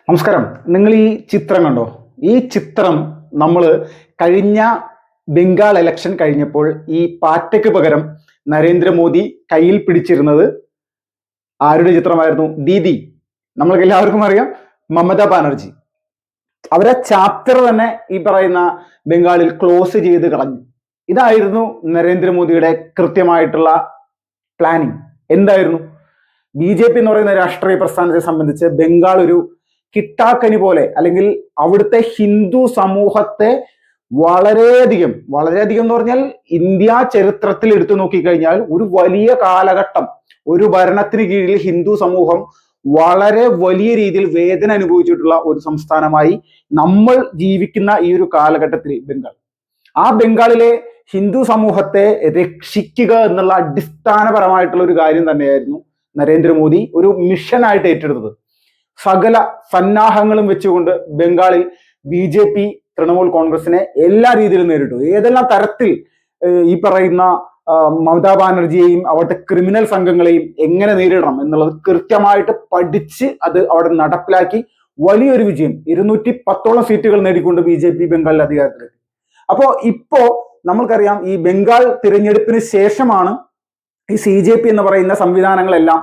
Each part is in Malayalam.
നമസ്കാരം. നിങ്ങൾ ഈ ചിത്രം കണ്ടോ? ഈ ചിത്രം നമ്മൾ കഴിഞ്ഞ ബംഗാൾ ഇലക്ഷൻ കഴിഞ്ഞപ്പോൾ ഈ പാറ്റയ്ക്ക് പകരം നരേന്ദ്രമോദി കയ്യിൽ പിടിച്ചിരുന്നത് ആരുടെ ചിത്രമായിരുന്നു? ദീദി. നമ്മൾക്ക് എല്ലാവർക്കും അറിയാം, മമതാ ബാനർജി. അവരെ ചാപ്റ്റർ തന്നെ ഈ പറയുന്ന ബംഗാളിൽ ക്ലോസ് ചെയ്ത് കളഞ്ഞു. ഇതായിരുന്നു നരേന്ദ്രമോദിയുടെ കൃത്യമായിട്ടുള്ള പ്ലാനിങ്. എന്തായിരുന്നു? BJP എന്ന് പറയുന്ന രാഷ്ട്രീയ പ്രസ്ഥാനത്തെ സംബന്ധിച്ച് ബംഗാൾ ഒരു കിട്ടാക്കനി പോലെ, അല്ലെങ്കിൽ അവിടുത്തെ ഹിന്ദു സമൂഹത്തെ വളരെയധികം എന്ന് പറഞ്ഞാൽ ഇന്ത്യ ചരിത്രത്തിൽ എടുത്തു നോക്കിക്കഴിഞ്ഞാൽ ഒരു വലിയ കാലഘട്ടം, ഒരു ഭരണത്തിന് കീഴിൽ ഹിന്ദു സമൂഹം വളരെ വലിയ രീതിയിൽ വേദന അനുഭവിച്ചിട്ടുള്ള ഒരു സംസ്ഥാനമായി നമ്മൾ ജീവിക്കുന്ന ഈ ഒരു കാലഘട്ടത്തിൽ ബംഗാൾ, ആ ബംഗാളിലെ ഹിന്ദു സമൂഹത്തെ രക്ഷിക്കുക എന്നുള്ള അടിസ്ഥാനപരമായിട്ടുള്ള ഒരു കാര്യം തന്നെയായിരുന്നു നരേന്ദ്രമോദി ഒരു മിഷനായിട്ട് ഏറ്റെടുത്തത്. സകല സന്നാഹങ്ങളും വെച്ചുകൊണ്ട് ബംഗാളിൽ BJP തൃണമൂൽ കോൺഗ്രസിനെ എല്ലാ രീതിയിലും നേരിട്ടു. ഏതെല്ലാം തരത്തിൽ ഈ പറയുന്ന മമതാ ബാനർജിയെയും അവിടുത്തെ ക്രിമിനൽ സംഘങ്ങളെയും എങ്ങനെ നേരിടണം എന്നുള്ളത് കൃത്യമായിട്ട് പഠിച്ച് അത് അവിടെ നടപ്പിലാക്കി വലിയൊരു വിജയം, 210ഓളം സീറ്റുകൾ നേടിക്കൊണ്ട് BJP ബംഗാളിൽ അധികാരത്തിലെത്തി. അപ്പോ ഇപ്പോ നമ്മൾക്കറിയാം, ഈ ബംഗാൾ തിരഞ്ഞെടുപ്പിന് ശേഷമാണ് ഈ CJP എന്ന് പറയുന്ന സംവിധാനങ്ങളെല്ലാം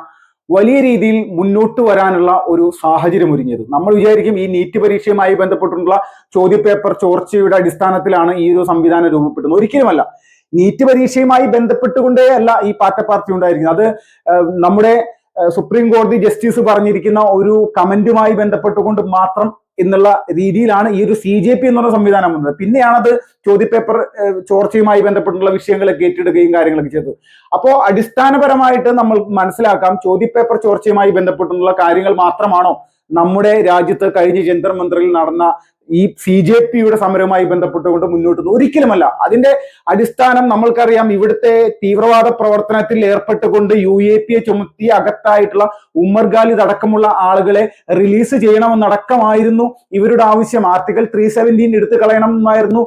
വലിയ രീതിയിൽ മുന്നോട്ട് വരാനുള്ള ഒരു സാഹചര്യം ഒരുങ്ങിയത്. നമ്മൾ വിചാരിക്കും ഈ നീറ്റ് പരീക്ഷയുമായി ബന്ധപ്പെട്ടുള്ള ചോദ്യപേപ്പർ ചോർച്ചയുടെ അടിസ്ഥാനത്തിലാണ് ഈ ഒരു സംവിധാനം രൂപപ്പെടുന്നത്. ഒരിക്കലുമല്ല. നീറ്റ് പരീക്ഷയുമായി ബന്ധപ്പെട്ടുകൊണ്ടേ അല്ല ഈ പാർട്ടി ഉണ്ടായിരിക്കുന്നത്. അത് നമ്മുടെ സുപ്രീം കോടതി ജസ്റ്റിസ് പറഞ്ഞിരിക്കുന്ന ഒരു കമന്റുമായി ബന്ധപ്പെട്ടുകൊണ്ട് മാത്രം എന്നുള്ള രീതിയിലാണ് ഈ ഒരു CJP എന്നുള്ള സംവിധാനം വന്നത്. പിന്നെയാണത് ചോദ്യപേപ്പർ ചോർച്ചയുമായി ബന്ധപ്പെട്ടുള്ള വിഷയങ്ങളൊക്കെ ഏറ്റെടുക്കുകയും കാര്യങ്ങളൊക്കെ ചെയ്തത്. അപ്പോൾ അടിസ്ഥാനപരമായിട്ട് നമ്മൾ മനസ്സിലാക്കാം, ചോദ്യപേപ്പർ ചോർച്ചയുമായി ബന്ധപ്പെട്ടുള്ള കാര്യങ്ങൾ മാത്രമാണോ നമ്മുടെ രാജ്യത്ത് കഴിഞ്ഞ ജന്തർ മന്ദറിൽ നടന്ന ഈ CJPയുടെ സമരവുമായി ബന്ധപ്പെട്ടുകൊണ്ട് മുന്നോട്ട്? ഒരിക്കലുമല്ല. അതിന്റെ അടിസ്ഥാനം നമ്മൾക്കറിയാം. ഇവിടുത്തെ തീവ്രവാദ പ്രവർത്തനത്തിൽ ഏർപ്പെട്ടുകൊണ്ട് UAP ചുമത്തി അകത്തായിട്ടുള്ള ഉമ്മർ ഖാലിദ് അടക്കമുള്ള ആളുകളെ റിലീസ് ചെയ്യണമെന്നടക്കമായിരുന്നു ഇവരുടെ ആവശ്യം. ആർട്ടിക്കിൾ 317 എടുത്തു കളയണമെന്നായിരുന്നു,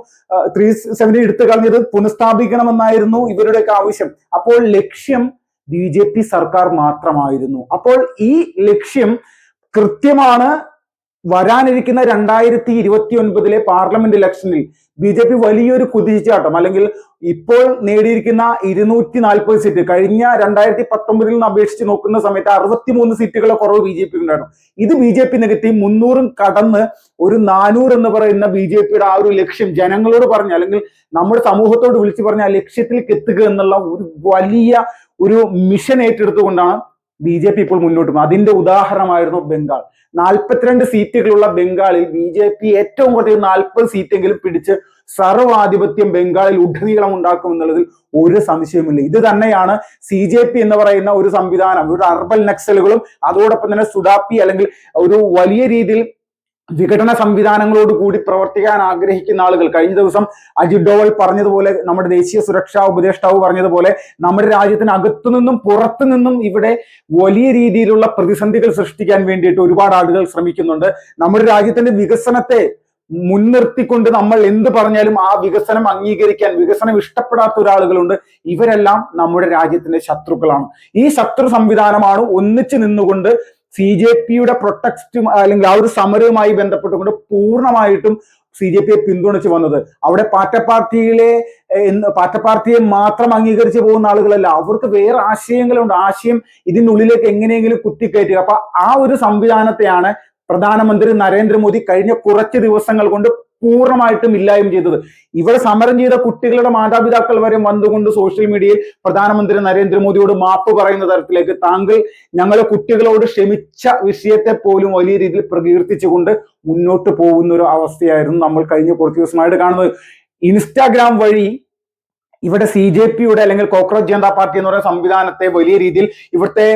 317 എടുത്തു കളഞ്ഞത് പുനഃസ്ഥാപിക്കണമെന്നായിരുന്നു ഇവരുടെയൊക്കെ ആവശ്യം. അപ്പോൾ ലക്ഷ്യം BJP സർക്കാർ മാത്രമായിരുന്നു. അപ്പോൾ ഈ ലക്ഷ്യം കൃത്യമാണ്. വരാനിരിക്കുന്ന 2029 പാർലമെന്റ് ഇലക്ഷനിൽ BJP വലിയൊരു കുതിച്ചുചാട്ടം, അല്ലെങ്കിൽ ഇപ്പോൾ നേടിയിരിക്കുന്ന 240 സീറ്റ് കഴിഞ്ഞ 2019 നിന്ന് അപേക്ഷിച്ച് നോക്കുന്ന സമയത്ത് 63 സീറ്റുകളെ കുറവ് BJP ഉണ്ടായിരുന്നു. ഇത് BJP നികത്തി 300 കടന്ന് ഒരു 400 എന്ന് പറയുന്ന BJPയുടെ ആ ഒരു ലക്ഷ്യം ജനങ്ങളോട് പറഞ്ഞ, അല്ലെങ്കിൽ നമ്മുടെ സമൂഹത്തോട് വിളിച്ചു പറഞ്ഞ ആ ലക്ഷ്യത്തിലേക്ക് എത്തുക എന്നുള്ള ഒരു വലിയ ഒരു മിഷൻ ഏറ്റെടുത്തുകൊണ്ടാണ് BJP ഇപ്പോൾ മുന്നോട്ട് പോകുന്നത്. അതിന്റെ ഉദാഹരണമായിരുന്നു ബംഗാൾ. 42 സീറ്റുകളുള്ള ബംഗാളിൽ BJP ഏറ്റവും കുറഞ്ഞ 40 സീറ്റെങ്കിലും പിടിച്ച് സർവാധിപത്യം ബംഗാളിൽ ഉടനീളം ഉണ്ടാക്കും എന്നുള്ളതിൽ ഒരു സംശയവുമില്ല. ഇത് തന്നെയാണ് CJP എന്ന് പറയുന്ന ഒരു സംവിധാനം. ഒരു അർബൻ നക്സലുകളും അതോടൊപ്പം തന്നെ സുഡാപ്പി, അല്ലെങ്കിൽ ഒരു വലിയ രീതിയിൽ വിഘടന സംവിധാനങ്ങളോട് കൂടി പ്രവർത്തിക്കാൻ ആഗ്രഹിക്കുന്ന ആളുകൾ. കഴിഞ്ഞ ദിവസം അജിത് ഡോവൽ പറഞ്ഞതുപോലെ, നമ്മുടെ ദേശീയ സുരക്ഷാ ഉപദേഷ്ടാവ് പറഞ്ഞതുപോലെ, നമ്മുടെ രാജ്യത്തിന് അകത്തുനിന്നും പുറത്തു നിന്നും ഇവിടെ വലിയ രീതിയിലുള്ള പ്രതിസന്ധികൾ സൃഷ്ടിക്കാൻ വേണ്ടിയിട്ട് ഒരുപാട് ആളുകൾ ശ്രമിക്കുന്നുണ്ട്. നമ്മുടെ രാജ്യത്തിന്റെ വികസനത്തെ മുൻനിർത്തിക്കൊണ്ട് നമ്മൾ എന്ത് പറഞ്ഞാലും ആ വികസനം അംഗീകരിക്കാൻ, വികസനം ഇഷ്ടപ്പെടാത്ത ഒരാളുകളുണ്ട്. ഇവരെല്ലാം നമ്മുടെ രാജ്യത്തിന്റെ ശത്രുക്കളാണ്. ഈ ശത്രു സംവിധാനമാണ് ഒന്നിച്ചു നിന്നുകൊണ്ട് CJPയുടെ പ്രൊട്ടക്സ്റ്റ്, അല്ലെങ്കിൽ ആ ഒരു സമരവുമായി ബന്ധപ്പെട്ടുകൊണ്ട് പൂർണ്ണമായിട്ടും CJPയെ പിന്തുണച്ച് വന്നത്. അവിടെ പാർട്ടിയെ മാത്രം അംഗീകരിച്ച് പോകുന്ന ആളുകളല്ല, അവർക്ക് വേറെ ആശയങ്ങളുണ്ട്. ആശയം ഇതിനുള്ളിലേക്ക് എങ്ങനെയെങ്കിലും കുത്തിക്കയറ്റുക. അപ്പൊ ആ ഒരു സംവിധാനത്തെയാണ് പ്രധാനമന്ത്രി നരേന്ദ്രമോദി കഴിഞ്ഞ കുറച്ച് ദിവസങ്ങൾ കൊണ്ട് പൂർണ്ണമായിട്ടും ഇല്ലായ്മ ചെയ്തത്. ഇവിടെ സമരം ചെയ്ത കുട്ടികളുടെ മാതാപിതാക്കൾ വരെ വന്നുകൊണ്ട് സോഷ്യൽ മീഡിയയിൽ പ്രധാനമന്ത്രി നരേന്ദ്രമോദിയോട് മാപ്പ് പറയുന്ന തരത്തിലേക്ക്, താങ്കൾ ഞങ്ങളെ കുട്ടികളോട് ക്ഷമിച്ച വിഷയത്തെ പോലും വലിയ രീതിയിൽ പ്രകീർത്തിച്ചുകൊണ്ട് മുന്നോട്ട് പോകുന്ന ഒരു അവസ്ഥയായിരുന്നു നമ്മൾ കഴിഞ്ഞ കുറച്ച് ദിവസമായിട്ട് കാണുന്നത്. ഇൻസ്റ്റാഗ്രാം വഴി ഇവിടെ CJPയുടെ, അല്ലെങ്കിൽ കോക്രോച്ച് ജനതാ പാർട്ടി എന്ന് പറയുന്ന സംവിധാനത്തെ വലിയ രീതിയിൽ ഇവിടുത്തെ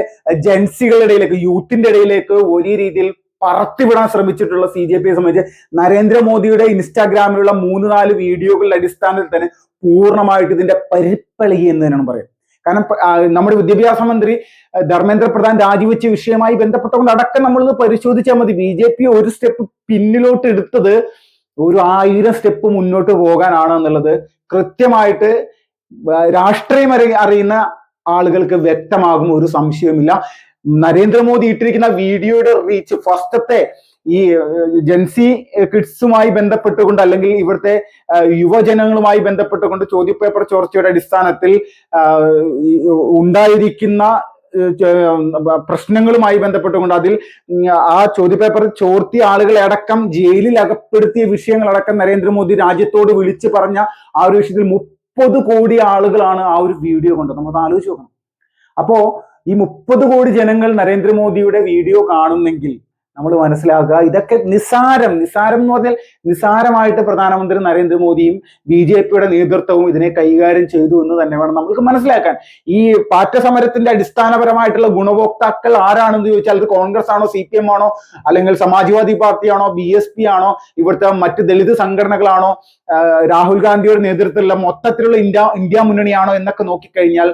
ജെൻസികളുടെ ഇടയിലേക്ക്, യൂത്തിന്റെ ഇടയിലേക്ക് വലിയ രീതിയിൽ പറത്തിവിടാൻ ശ്രമിച്ചിട്ടുള്ള CJPയെ സംബന്ധിച്ച് നരേന്ദ്രമോദിയുടെ ഇൻസ്റ്റാഗ്രാമിലുള്ള 3-4 വീഡിയോകളുടെ അടിസ്ഥാനത്തിൽ തന്നെ പൂർണ്ണമായിട്ട് ഇതിന്റെ പരിപ്പളി എന്ന് തന്നെയാണ് പറയുന്നത്. കാരണം നമ്മുടെ വിദ്യാഭ്യാസ മന്ത്രി ധർമ്മേന്ദ്ര പ്രധാൻ രാജിവെച്ച വിഷയമായി ബന്ധപ്പെട്ടുകൊണ്ട് അടക്കം നമ്മളൊന്ന് പരിശോധിച്ചാൽ മതി. BJP ഒരു സ്റ്റെപ്പ് പിന്നിലോട്ട് എടുത്തത് 1000 സ്റ്റെപ്പ് മുന്നോട്ട് പോകാനാണ് എന്നുള്ളത് കൃത്യമായിട്ട് രാഷ്ട്രീയം അറിയുന്ന ആളുകൾക്ക് വ്യക്തമാകും, ഒരു സംശയവുമില്ല. നരേന്ദ്രമോദി ഇട്ടിരിക്കുന്ന വീഡിയോയുടെ റീച്ച്, ഫസ്റ്റത്തെ ഈ ജെൻസി കിഡ്സുമായി ബന്ധപ്പെട്ടുകൊണ്ട് അല്ലെങ്കിൽ ഇവിടുത്തെ യുവജനങ്ങളുമായി ബന്ധപ്പെട്ടുകൊണ്ട് ചോദ്യപേപ്പർ ചോർച്ചയുടെ അടിസ്ഥാനത്തിൽ ഉണ്ടായിരിക്കുന്ന പ്രശ്നങ്ങളുമായി ബന്ധപ്പെട്ടുകൊണ്ട് അതിൽ ആ ചോദ്യപേപ്പർ ചോർത്തിയ ആളുകളെ അടക്കം ജയിലിൽ അകപ്പെടുത്തിയ വിഷയങ്ങളടക്കം നരേന്ദ്രമോദി രാജ്യത്തോട് വിളിച്ചു പറഞ്ഞ ആ ഒരു വിഷയത്തിൽ 30 കോടി ആളുകളാണ് ആ ഒരു വീഡിയോ കണ്ടത്. നമുക്ക് ആലോചിച്ച് നോക്കണം. അപ്പോ ഈ 30 കോടി ജനങ്ങൾ നരേന്ദ്രമോദിയുടെ വീഡിയോ കാണുന്നെങ്കിൽ നമ്മൾ മനസ്സിലാക്കുക ഇതൊക്കെ നിസാരം എന്ന് പറഞ്ഞാൽ നിസാരമായിട്ട് പ്രധാനമന്ത്രി നരേന്ദ്രമോദിയും BJPയുടെ നേതൃത്വവും ഇതിനെ കൈകാര്യം ചെയ്തു എന്ന് തന്നെ വേണം നമ്മൾക്ക് മനസ്സിലാക്കാൻ. ഈ പാറ്റ സമരത്തിന്റെ അടിസ്ഥാനപരമായിട്ടുള്ള ഗുണഭോക്താക്കൾ ആരാണെന്ന് ചോദിച്ചാൽ അത് കോൺഗ്രസ് ആണോ, CPM ആണോ, അല്ലെങ്കിൽ സമാജ്വാദി പാർട്ടിയാണോ, BSP ആണോ, ഇവിടുത്തെ മറ്റ് ദളിത് സംഘടനകളാണോ, രാഹുൽ ഗാന്ധിയുടെ നേതൃത്വത്തിലുള്ള മൊത്തത്തിലുള്ള ഇന്ത്യ മുന്നണിയാണോ എന്നൊക്കെ നോക്കിക്കഴിഞ്ഞാൽ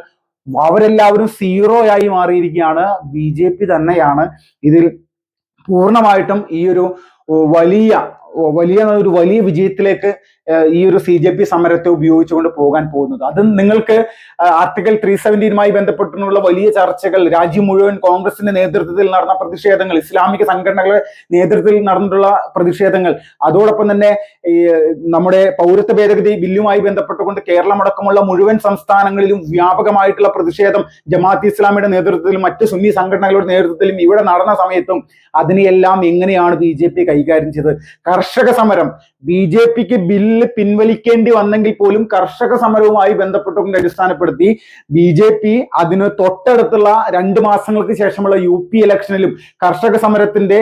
അവരെല്ലാവരും സീറോയായി മാറിയിരിക്കുകയാണ്. BJP തന്നെയാണ് ഇതിൽ പൂർണ്ണമായിട്ടും ഈ ഒരു വലിയ വിജയത്തിലേക്ക് ഈ ഒരു CJP സമരത്തെ ഉപയോഗിച്ചുകൊണ്ട് പോകാൻ പോകുന്നത്. അത് നിങ്ങൾക്ക് ആർട്ടിക്കിൾ 317മായി ബന്ധപ്പെട്ടുള്ള വലിയ ചർച്ചകൾ, രാജ്യം മുഴുവൻ കോൺഗ്രസിന്റെ നേതൃത്വത്തിൽ നടന്ന പ്രതിഷേധങ്ങൾ, ഇസ്ലാമിക സംഘടനകളുടെ നേതൃത്വത്തിൽ നടന്നിട്ടുള്ള പ്രതിഷേധങ്ങൾ, അതോടൊപ്പം തന്നെ ഈ നമ്മുടെ പൗരത്വ ഭേദഗതി ബില്ലുമായി ബന്ധപ്പെട്ടുകൊണ്ട് കേരളമടക്കമുള്ള മുഴുവൻ സംസ്ഥാനങ്ങളിലും വ്യാപകമായിട്ടുള്ള പ്രതിഷേധം ജമാഅത്ത് ഇസ്ലാമിയുടെ നേതൃത്വത്തിലും മറ്റ് സുന്നി സംഘടനകളുടെ നേതൃത്വത്തിലും ഇവിടെ നടന്ന സമയത്തും അതിനെയെല്ലാം എങ്ങനെയാണ് BJP കൈകാര്യം ചെയ്തത്? കർഷക സമരം, BJPക്ക് ബില്ല് പിൻവലിക്കേണ്ടി വന്നെങ്കിൽ പോലും കർഷക സമരവുമായി ബന്ധപ്പെട്ടുകൊണ്ട് അടിസ്ഥാനപ്പെടുത്തി BJP അതിന് തൊട്ടടുത്തുള്ള 2 മാസങ്ങൾക്ക് ശേഷമുള്ള UP ഇലക്ഷനിലും കർഷക സമരത്തിന്റെ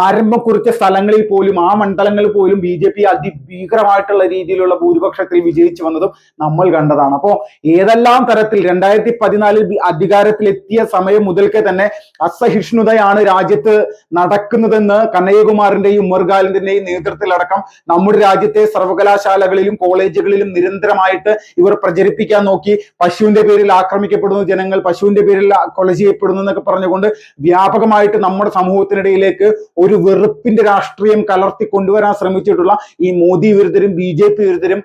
ആരംഭം കുറിച്ച സ്ഥലങ്ങളിൽ പോലും ആ മണ്ഡലങ്ങളിൽ പോലും BJP അതിഭീകരമായിട്ടുള്ള രീതിയിലുള്ള ഭൂരിപക്ഷത്തിൽ വിജയിച്ചു വന്നതും നമ്മൾ കണ്ടതാണ്. അപ്പോ ഏതെല്ലാം തരത്തിൽ 2014 അധികാരത്തിലെത്തിയ സമയം മുതൽക്കേ തന്നെ അസഹിഷ്ണുതയാണ് രാജ്യത്ത് നടക്കുന്നതെന്ന് കനയ്യകുമാറിന്റെയും ഉമ്മർഖാലിന്റെയും നേതൃത്വത്തിലടക്കം നമ്മുടെ രാജ്യത്തെ സർവകലാശാലകളിലും കോളേജുകളിലും നിരന്തരമായിട്ട് ഇവർ പ്രചരിപ്പിക്കാൻ നോക്കി. പശുവിന്റെ പേരിൽ ആക്രമിക്കപ്പെടുന്ന ജനങ്ങൾ, പശുവിന്റെ പേരിൽ കൊല ചെയ്യപ്പെടുന്നു എന്നൊക്കെ പറഞ്ഞുകൊണ്ട് വ്യാപകമായിട്ട് നമ്മുടെ സമൂഹത്തിനിടയിലേക്ക് ഒരു വെറുപ്പിന്റെ രാഷ്ട്രീയം കലർത്തി കൊണ്ടുവരാൻ ശ്രമിച്ചിട്ടുള്ള ഈ മോദി വിരുദ്ധരും BJP വിരുദ്ധരും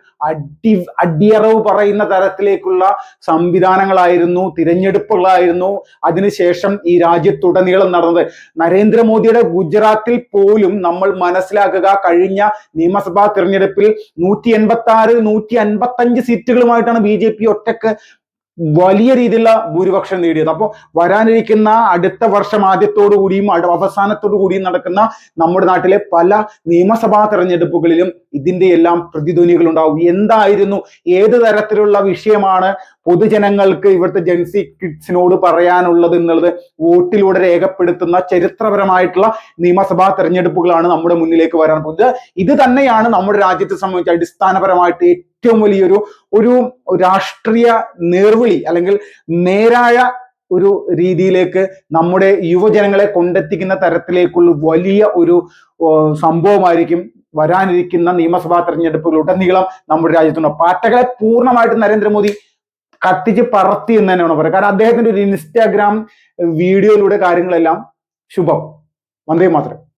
അടിയറവ് പറയുന്ന തരത്തിലേക്കുള്ള സംവിധാനങ്ങളായിരുന്നു, തിരഞ്ഞെടുപ്പുകളായിരുന്നു അതിനുശേഷം ഈ രാജ്യത്തുടനീളം നടന്നത്. നരേന്ദ്രമോദിയുടെ ഗുജറാത്തിൽ പോലും നമ്മൾ മനസ്സിലാക്കുക, കഴിഞ്ഞ നിയമസഭാ തിരഞ്ഞെടുപ്പിൽ 186, 155 സീറ്റുകളുമായിട്ടാണ് BJP ഒറ്റക്ക് വലിയ രീതിയിലുള്ള ഭൂരിപക്ഷം നേടിയത്. അപ്പോൾ വരാനിരിക്കുന്ന അടുത്ത വർഷം ആദ്യത്തോടു കൂടിയും അവസാനത്തോടു കൂടിയും നടക്കുന്ന നമ്മുടെ നാട്ടിലെ പല നിയമസഭാ തെരഞ്ഞെടുപ്പുകളിലും ഇതിന്റെ എല്ലാം പ്രതിധ്വനികൾ ഉണ്ടാവും. എന്തായിരുന്നു, ഏത് തരത്തിലുള്ള വിഷയമാണ് പൊതുജനങ്ങൾക്ക് ഇവിടുത്തെ ജെൻസി കിഡ്സിനോട് പറയാനുള്ളത് എന്നുള്ളത് വോട്ടിലൂടെ രേഖപ്പെടുത്തുന്ന ചരിത്രപരമായിട്ടുള്ള നിയമസഭാ തെരഞ്ഞെടുപ്പുകളാണ് നമ്മുടെ മുന്നിലേക്ക് വരാൻ പോകുന്നത്. ഇത് തന്നെയാണ് നമ്മുടെ രാജ്യത്തെ സംബന്ധിച്ച് അടിസ്ഥാനപരമായിട്ട് ഏറ്റവും വലിയൊരു രാഷ്ട്രീയ നേർവിളി അല്ലെങ്കിൽ നേരായ ഒരു രീതിയിലേക്ക് നമ്മുടെ യുവജനങ്ങളെ കൊണ്ടെത്തിക്കുന്ന തരത്തിലേക്കുള്ള വലിയ ഒരു സംഭവമായിരിക്കും വരാനിരിക്കുന്ന നിയമസഭാ തെരഞ്ഞെടുപ്പുകളുടനീളം നമ്മുടെ രാജ്യത്തുണ്ട്. പാർട്ടികളെ പൂർണ്ണമായിട്ട് നരേന്ദ്രമോദി കത്തിച്ച് പറത്തി എന്ന് തന്നെയാണ് പറയുക. കാരണം അദ്ദേഹത്തിന്റെ ഒരു ഇൻസ്റ്റാഗ്രാം വീഡിയോയിലൂടെ കാര്യങ്ങളെല്ലാം ശുഭം. വന്ദേ മാതരം.